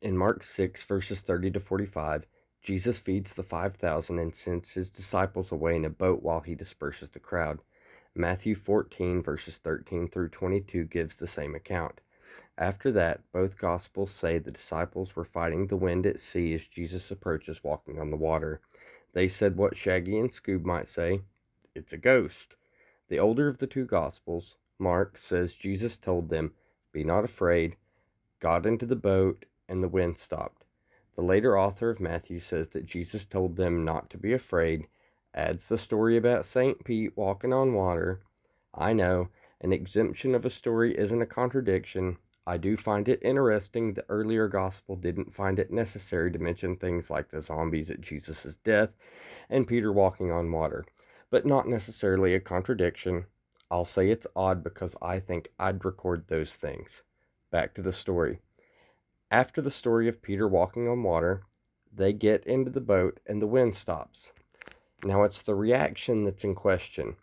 In Mark 6, verses 30 to 45, Jesus feeds the 5,000 and sends his disciples away in a boat while he disperses the crowd. Matthew 14, verses 13 through 22 gives the same account. After that, both Gospels say the disciples were fighting the wind at sea as Jesus approaches walking on the water. They said what Shaggy and Scoob might say, "It's a ghost." The older of the two Gospels, Mark, says Jesus told them, "Be not afraid," got into the boat, and the wind stopped. The later author of Matthew says that Jesus told them not to be afraid, adds the story about St. Pete walking on water. I know, an exemption of a story isn't a contradiction. I do find it interesting the earlier gospel didn't find it necessary to mention things like the zombies at Jesus' death and Peter walking on water, but not necessarily a contradiction. I'll say it's odd because I think I'd record those things. Back to the story. After the story of Peter walking on water, they get into the boat and the wind stops. Now it's the reaction that's in question.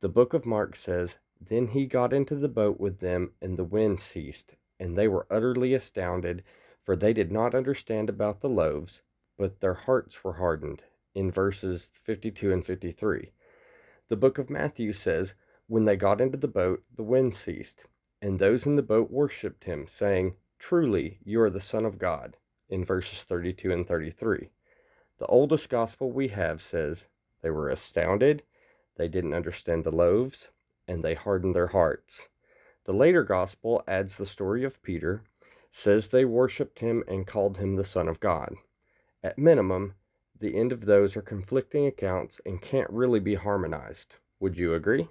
The book of Mark says, "Then he got into the boat with them, and the wind ceased, and they were utterly astounded, for they did not understand about the loaves, but their hearts were hardened," in verses 52 and 53. The book of Matthew says, "When they got into the boat, the wind ceased, and those in the boat worshipped him, saying, 'Truly, you are the Son of God,'" in verses 32 and 33. The oldest gospel we have says, "They were astounded, they didn't understand the loaves, and they hardened their hearts." The later gospel adds the story of Peter, says they worshipped him and called him the Son of God. At minimum, the end of those are conflicting accounts and can't really be harmonized. Would you agree?